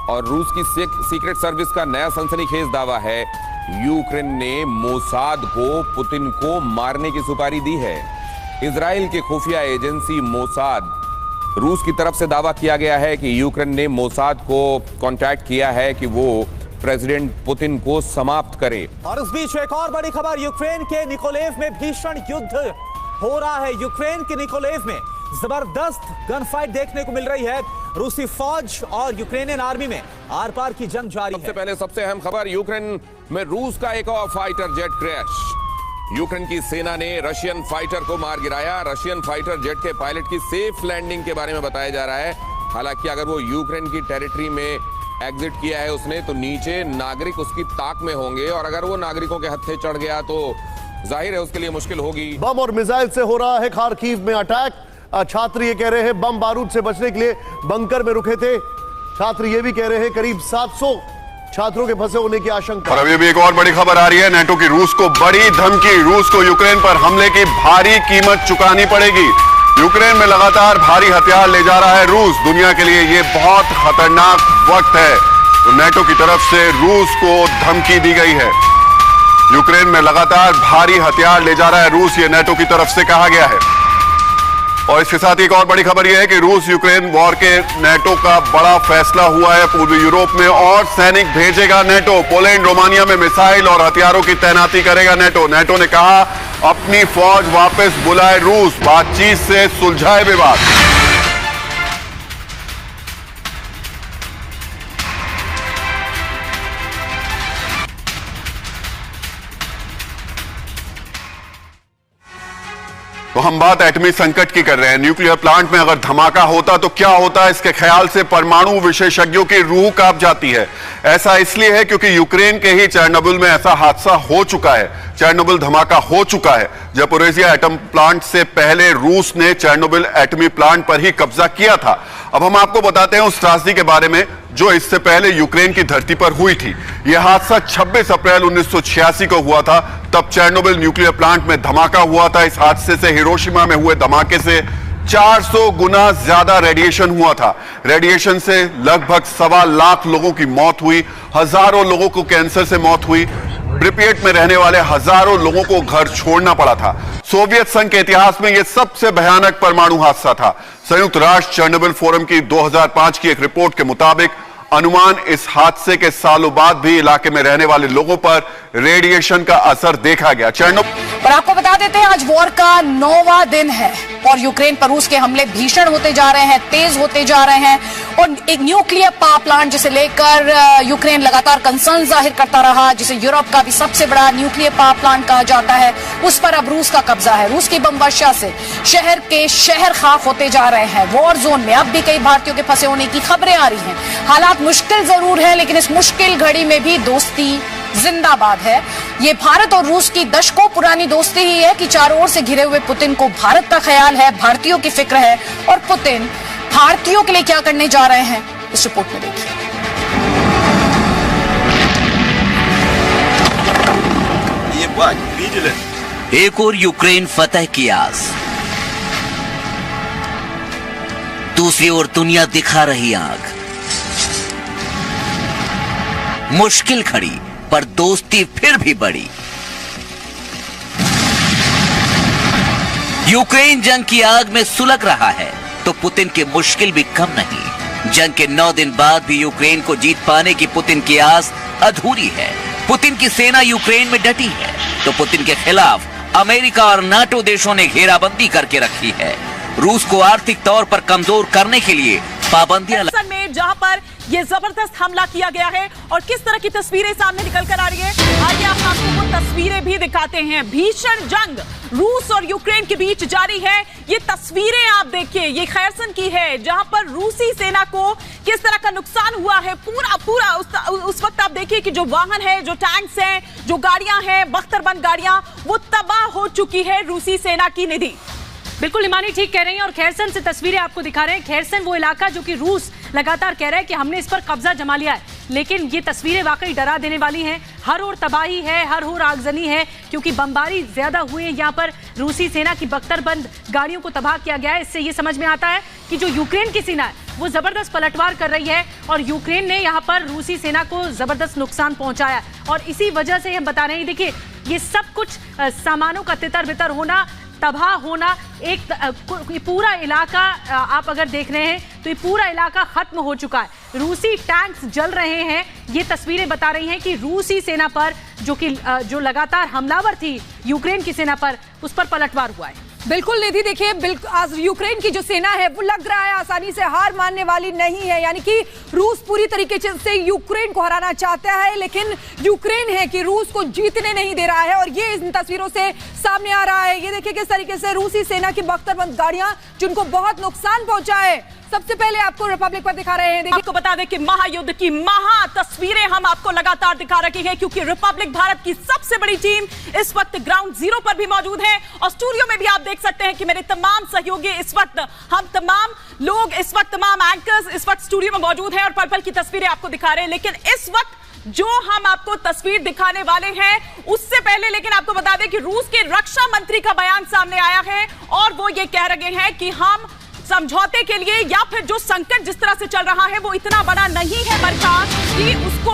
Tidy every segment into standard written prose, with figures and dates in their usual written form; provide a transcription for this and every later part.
और रूस की सीक्रेट सर्विस का नया सनसनीखेज दावा है, यूक्रेन ने मोसाद को पुतिन को मारने की सुपारी दी है। इजराइल के खुफिया एजेंसी मोसाद, रूस की तरफ से दावा किया गया है कि यूक्रेन ने मोसाद को कांटेक्ट किया है कि वो प्रेसिडेंट पुतिन को समाप्त करे। और इस बीच एक और बड़ी खबर, यूक्रेन के निकोलेव में भीषण युद्ध हो रहा है। यूक्रेन के निकोलेव में जबरदस्त गन फाइट देखने को मिल रही है। रूसी फौज और यूक्रेनियन आर्मी में आर पार की जंग जारी है। सबसे पहले सबसे अहम खबर, यूक्रेन में रूस का एक और फाइटर जेट क्रैश। यूक्रेन की सेना ने रशियन फाइटर को मार गिराया। रशियन फाइटर जेट के पायलट की सेफ लैंडिंग के बारे में बताया जा रहा है। हालांकि अगर वो यूक्रेन की टेरिटरी में एग्जिट किया है उसने, तो नीचे नागरिक उसकी ताक में होंगे और अगर वो नागरिकों के हत्थे चढ़ गया तो जाहिर है उसके लिए मुश्किल होगी। बम और मिसाइल से हो रहा है खार्किव में अटैक। छात्र ये कह रहे हैं बम बारूद से बचने के लिए बंकर में रुके थे। छात्र ये भी कह रहे हैं करीब 700 छात्रों के फंसे होने की आशंका। और अभी भी एक और बड़ी खबर आ रही है, नेटो की रूस को बड़ी धमकी। रूस को यूक्रेन पर हमले की भारी कीमत चुकानी पड़ेगी। यूक्रेन में लगातार भारी हथियार ले जा रहा है रूस। दुनिया के लिए यह बहुत खतरनाक वक्त है, तो नेटो की तरफ से रूस को धमकी दी गई है। यूक्रेन में लगातार भारी हथियार ले जा रहा है रूस, ये नेटो की तरफ से कहा गया है। और इसके साथ एक और बड़ी खबर यह है कि रूस यूक्रेन वॉर के नेटो का बड़ा फैसला हुआ है। पूर्वी यूरोप में और सैनिक भेजेगा नेटो। पोलैंड रोमानिया में मिसाइल और हथियारों की तैनाती करेगा नेटो। नेटो ने कहा अपनी फौज वापस बुलाए रूस, बातचीत से सुलझाए विवाद। तो हम बात एटमी संकट की कर रहे हैं। न्यूक्लियर प्लांट में अगर धमाका होता तो क्या होता, इसके ख्याल से परमाणु विशेषज्ञों की रूह कांप जाती है। ऐसा इसलिए है क्योंकि यूक्रेन के ही चेरनोबिल में ऐसा हादसा हो चुका है। चेरनोबिल धमाका हो चुका है। ज़पोरिज़िया एटम प्लांट से पहले रूस ने चेरनोबिल एटमी प्लांट पर ही कब्जा किया था। अब हम आपको बताते हैं उस त्रासदी के बारे में जो इससे पहले यूक्रेन की धरती पर हुई थी। यह हादसा 26 अप्रैल 1986 को हुआ था। तब चेरनोबिल न्यूक्लियर प्लांट में धमाका हुआ था। इस हादसे से हिरोशिमा में हुए धमाके से 400 गुना ज्यादा रेडिएशन हुआ था। रेडिएशन से लगभग 1.25 लाख लोगों की मौत हुई। हजारों लोगों को कैंसर से मौत हुई। प्रिपियट में रहने वाले हजारों लोगों को घर छोड़ना पड़ा था। सोवियत संघ के इतिहास में यह सबसे भयानक परमाणु हादसा था। संयुक्त राष्ट्र चेरनोबिल फोरम की 2005 की एक रिपोर्ट के मुताबिक अनुमान इस हादसे के सालों बाद भी इलाके में रहने वाले लोगों पर रेडिएशन का असर देखा गया। और आपको बता देते हैं आज वॉर का 9वां दिन है और यूक्रेन पर रूस के हमले भीषण होते जा रहे हैं, तेज होते जा रहे हैं। और एक न्यूक्लियर पावर प्लांट जिसे लेकर यूक्रेन लगातार कंसर्न जाहिर करता रहा, जिसे यूरोप का भी सबसे बड़ा न्यूक्लियर पावर प्लांट कहा जाता है, उस पर अब रूस का कब्जा है। रूस की बम वर्षा से शहर के शहर खाक होते जा रहे हैं। वॉर जोन में अब भी कई भारतीयों के फंसे होने की खबरें आ रही हैं। हालात मुश्किल जरूर है, लेकिन इस मुश्किल घड़ी में भी दोस्ती जिंदाबाद है। ये भारत और रूस की दशकों पुरानी दोस्ती ही है कि चारों ओर से घिरे हुए पुतिन को भारत का ख्याल है, भारतीयों की फिक्र है। और पुतिन भारतीयों के लिए क्या करने जा रहे हैं, इस रिपोर्ट में देखिए। एक और यूक्रेन फतह की आस, दूसरी ओर दुनिया दिखा रही आग। मुश्किल खड़ी पर दोस्ती फिर भी बड़ी। यूक्रेन जंग की आग में सुलग रहा है तो पुतिन की मुश्किल भी कम नहीं। जंग के 9 दिन बाद भी यूक्रेन को जीत पाने की पुतिन की आस अधूरी है। पुतिन की सेना यूक्रेन में डटी है तो पुतिन के खिलाफ अमेरिका और नाटो देशों ने घेराबंदी करके रखी है। रूस को आर्थिक तौर पर कमजोर करने के लिए पाबंदियां में जहां पर ये जबरदस्त हमला किया गया है और किस तरह की तस्वीरें सामने निकल कर आ रही है, आइए हम आपको वो तस्वीरें भी दिखाते हैं। भीषण जंग रूस और यूक्रेन के बीच जारी है। ये तस्वीरें आप देखिए, ये खैरसन की है जहां पर रूसी सेना को किस तरह का नुकसान हुआ है। पूरा उस वक्त आप देखिए कि जो वाहन है, जो टैंक्स हैं, जो गाड़ियां हैं, बख्तरबंद गाड़ियां, वो तबाह हो चुकी है रूसी सेना की निधि। बिल्कुल इमानी ठीक कह रही हैं और खैरसन से तस्वीरें आपको दिखा रहे हैं। खैरसन वो इलाका जो कि रूस लगातार कह रहा है कि हमने इस पर कब्जा जमा लिया है, लेकिन ये तस्वीरें वाकई डरा देने वाली हैं। हर ओर तबाही है, हर ओर आगजनी है, क्योंकि बमबारी ज्यादा हुई है। यहाँ पर रूसी सेना की बख्तरबंद गाड़ियों को तबाह किया गया है। इससे ये समझ में आता है कि जो यूक्रेन की सेना है वो जबरदस्त पलटवार कर रही है और यूक्रेन ने यहाँ पर रूसी सेना को जबरदस्त नुकसान पहुंचाया और इसी वजह से हम बता रहे हैं। देखिए ये सब कुछ सामानों का तितर बितर होना, तबाह होना, एक पूरा इलाका आप अगर देख रहे हैं तो ये पूरा इलाका खत्म हो चुका है। रूसी टैंक्स जल रहे हैं। ये तस्वीरें बता रही हैं कि रूसी सेना पर जो लगातार हमलावर थी यूक्रेन की सेना पर, उस पर पलटवार हुआ है। बिल्कुल निधि, देखिए आज यूक्रेन की जो सेना है वो लग रहा है आसानी से हार मानने वाली नहीं है। यानी कि रूस पूरी तरीके से यूक्रेन को हराना चाहता है, लेकिन यूक्रेन है कि रूस को जीतने नहीं दे रहा है और ये इन तस्वीरों से सामने आ रहा है। ये देखिए किस तरीके से रूसी सेना की बख्तरबंद गाड़ियां जिनको बहुत नुकसान पहुंचा है। सबसे पहले आपको रिपब्लिक पर दिखा रहे हैं। आपको बता दें कि महायुद्ध की महा तस्वीरें हम आपको लगातार दिखा रहे हैं, क्योंकि रिपब्लिक भारत की सबसे बड़ी टीम इस वक्त ग्राउंड जीरो पर भी मौजूद है और स्टूडियो में भी आप देख सकते हैं कि मेरे तमाम सहयोगी इस वक्त, हम तमाम लोग इस वक्त, तमाम एंकर्स इस वक्त स्टूडियो में मौजूद हैं और पल पल की तस्वीरें आपको दिखा रहे हैं। लेकिन इस वक्त जो हम आपको तस्वीर दिखाने वाले हैं उससे पहले लेकिन आपको बता दें कि रूस के रक्षा मंत्री का बयान सामने आया है और वो ये कह रहे हैं कि हम समझौते के लिए या फिर जो संकट जिस तरह से चल रहा है वो इतना बड़ा नहीं है बरका कि उसको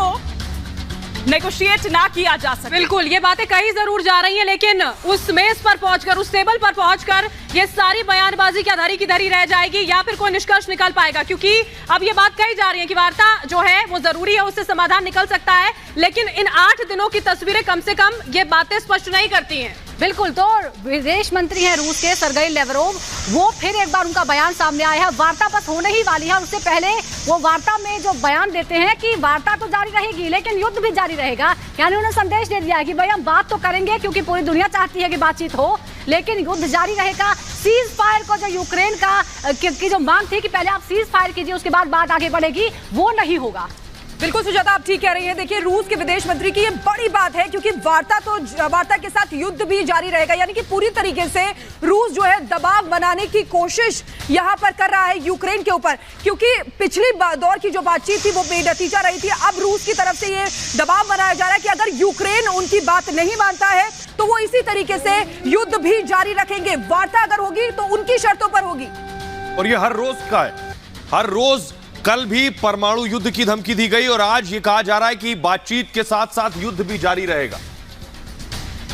नेगोशिएट ना किया जा सके। बिल्कुल, ये बातें कही जरूर जा रही हैं, लेकिन उस मेज पर पहुंचकर, उस टेबल पर पहुंचकर ये सारी बयानबाजी क्या धरी की धरी रह जाएगी या फिर कोई निष्कर्ष निकल पाएगा? क्योंकि अब ये बात कही जा रही है कि वार्ता जो है वो जरूरी है, उससे समाधान निकल सकता है, लेकिन इन 8 दिनों की तस्वीरें कम से कम ये बातें स्पष्ट नहीं करती हैं। बिल्कुल, तो विदेश मंत्री हैं रूस के सर्गेई लेवरोव, वो फिर एक बार उनका बयान सामने आया है। वार्ता बस होने ही वाली है, उससे पहले वो वार्ता में जो बयान देते हैं कि वार्ता तो जारी रहेगी लेकिन युद्ध भी जारी रहेगा। यानी उन्होंने संदेश दे दिया है कि भाई हम बात तो करेंगे क्योंकि पूरी दुनिया चाहती है कि बातचीत हो, लेकिन युद्ध जारी रहेगा। सीज फायर को जो यूक्रेन की जो मांग थी कि पहले आप सीज फायर कीजिए उसके बाद बात आगे बढ़ेगी, वो नहीं होगा। बिल्कुल सुजाता, आप ठीक कह रही हैं। देखिए रूस के विदेश मंत्री की ये बड़ी बात है, क्योंकि वार्ता के साथ युद्ध भी जारी रहेगा। यानी कि पूरी तरीके से रूस जो है दबाव बनाने की कोशिश यहां पर कर रहा है यूक्रेन के ऊपर, क्योंकि पिछली दौर की जो बातचीत थी वो बेनतीजा रही थी। अब रूस की तरफ से ये दबाव बनाया जा रहा है कि अगर यूक्रेन उनकी बात नहीं मानता है तो वो इसी तरीके से युद्ध भी जारी रखेंगे। वार्ता अगर होगी तो उनकी शर्तों पर होगी और ये हर रोज का है। हर रोज कल भी परमाणु युद्ध की धमकी दी गई और आज ये कहा जा रहा है कि बातचीत के साथ साथ युद्ध भी जारी रहेगा।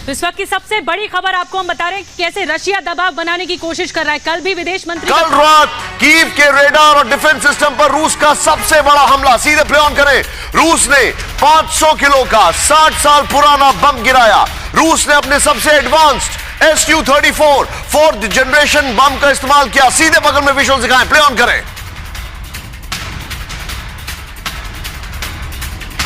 इस वक्त की सबसे बड़ी खबर आपको हम बता रहे हैं कि कैसे रशिया दबाव बनाने की कोशिश कर रहा है। कल भी विदेश मंत्री कल रात कीव के रेडार और डिफेंस सिस्टम पर रूस का सबसे बड़ा हमला। सीधे प्ले ऑन करें। रूस ने 500 किलो का 60 साल पुराना बम गिराया। रूस ने अपने सबसे एडवांस्ड SU-34 4th जनरेशन बम का इस्तेमाल किया। सीधे बगल में विजुअल दिखाएं, प्ले ऑन करें।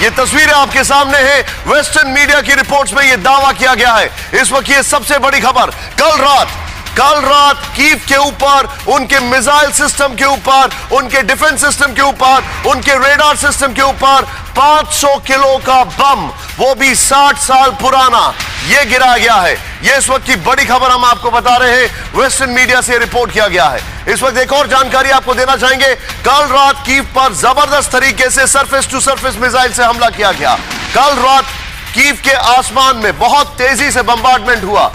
ये तस्वीरें आपके सामने हैं। वेस्टर्न मीडिया की रिपोर्ट्स में यह दावा किया गया है। इस वक्त ये सबसे बड़ी खबर। कल रात कीव के ऊपर, उनके मिसाइल सिस्टम के ऊपर, उनके डिफेंस सिस्टम के ऊपर, उनके रेडार सिस्टम के ऊपर 500 किलो का बम, वो भी 60 साल पुराना, ये गिराया गया है। ये इस वक्त की बड़ी खबर हम आपको बता रहे हैं। वेस्टर्न मीडिया से रिपोर्ट किया गया है। इस वक्त एक और जानकारी आपको देना चाहेंगे। कल रात कीव पर जबरदस्त तरीके से सरफेस टू सरफेस मिसाइल से हमला किया गया। कल रात कीव के आसमान में बहुत तेजी से बम्बार्डमेंट हुआ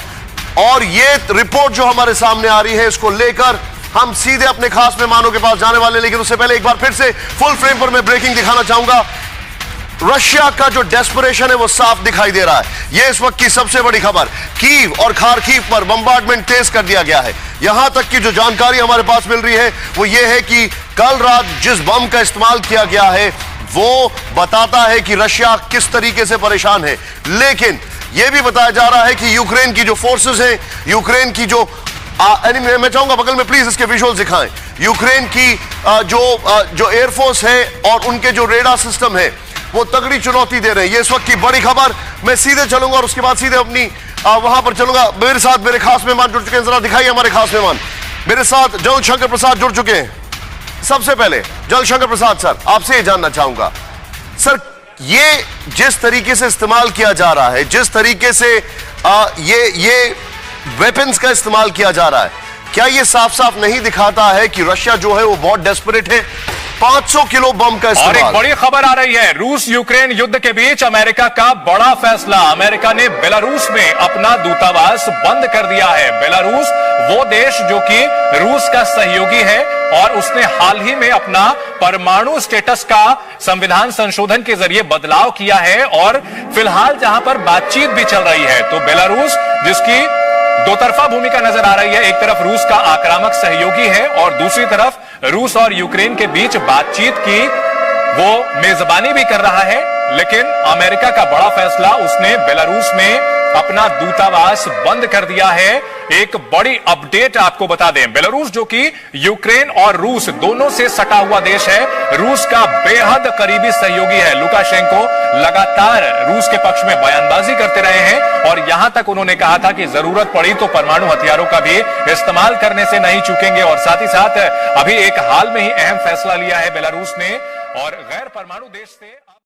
और ये रिपोर्ट जो हमारे सामने आ रही है, इसको लेकर हम सीधे अपने खास मेहमानों के पास जाने वाले हैं। लेकिन उससे पहले एक बार फिर से फुल फ्रेम पर मैं ब्रेकिंग दिखाना चाहूंगा। रशिया का जो डेस्परेशन है वो साफ दिखाई दे रहा है। यह इस वक्त की सबसे बड़ी खबर। कीव और खार्किव पर बम्बार्डमेंट तेज कर दिया गया है। यहां तक की जो जानकारी हमारे पास मिल रही है वो ये है कि कल रात जिस बम का इस्तेमाल किया गया है वो बताता है कि रशिया किस तरीके से परेशान है। लेकिन यह भी बताया जा रहा है कि यूक्रेन की जो फोर्सेस हैं, यूक्रेन की जो मैं चाहूंगा बगल में प्लीज इसके विजुअल्स दिखाएं। यूक्रेन की जो एयरफोर्स है और उनके जो रेडार सिस्टम है वो तगड़ी चुनौती दे रहे हैं। ये इस वक्त की बड़ी खबर। मैं सीधे चलूंगा और उसके बाद सीधे अपनी वहां पर चलूंगा। मेरे साथ मेरे खास मेहमान जुड़ चुके हैं, जरा दिखाइए हमारे खास मेहमान। मेरे साथ जल शंकर प्रसाद जुड़ चुके हैं। सबसे पहले जल शंकर प्रसाद सर, आपसे ये जानना चाहूंगा सर, ये जिस तरीके से इस्तेमाल किया जा रहा है, जिस तरीके से ये वेपन्स का इस्तेमाल किया जा रहा है, क्या ये साफ साफ नहीं दिखाता है कि रशिया जो है वो बहुत डेस्परेट है? 500 किलो बम का और एक इस्तेमाल। बड़ी खबर आ रही है, रूस यूक्रेन युद्ध के बीच अमेरिका का बड़ा फैसला। अमेरिका ने बेलारूस में अपना दूतावास बंद कर दिया है। बेलारूस वो देश जो कि रूस का सहयोगी है और उसने हाल ही में अपना परमाणु स्टेटस का संविधान संशोधन के जरिए बदलाव किया है और फिलहाल जहां पर बातचीत भी चल रही है, तो बेलारूस जिसकी दो तरफा भूमिका नजर आ रही है, एक तरफ रूस का आक्रामक सहयोगी है और दूसरी तरफ रूस और यूक्रेन के बीच बातचीत की वो मेजबानी भी कर रहा है। लेकिन अमेरिका का बड़ा फैसला, उसने बेलारूस में अपना दूतावास बंद कर दिया है। एक बड़ी अपडेट आपको बता दें, बेलारूस जो कि यूक्रेन और रूस दोनों से सटा हुआ देश है, रूस का बेहद करीबी सहयोगी है। लुकाशेंको लगातार रूस के पक्ष में बयानबाजी करते रहे हैं और यहां तक उन्होंने कहा था कि जरूरत पड़ी तो परमाणु हथियारों का भी इस्तेमाल करने से नहीं चूकेंगे। और साथ ही साथ अभी एक हाल में ही अहम फैसला लिया है बेलारूस ने और गैर परमाणु देश से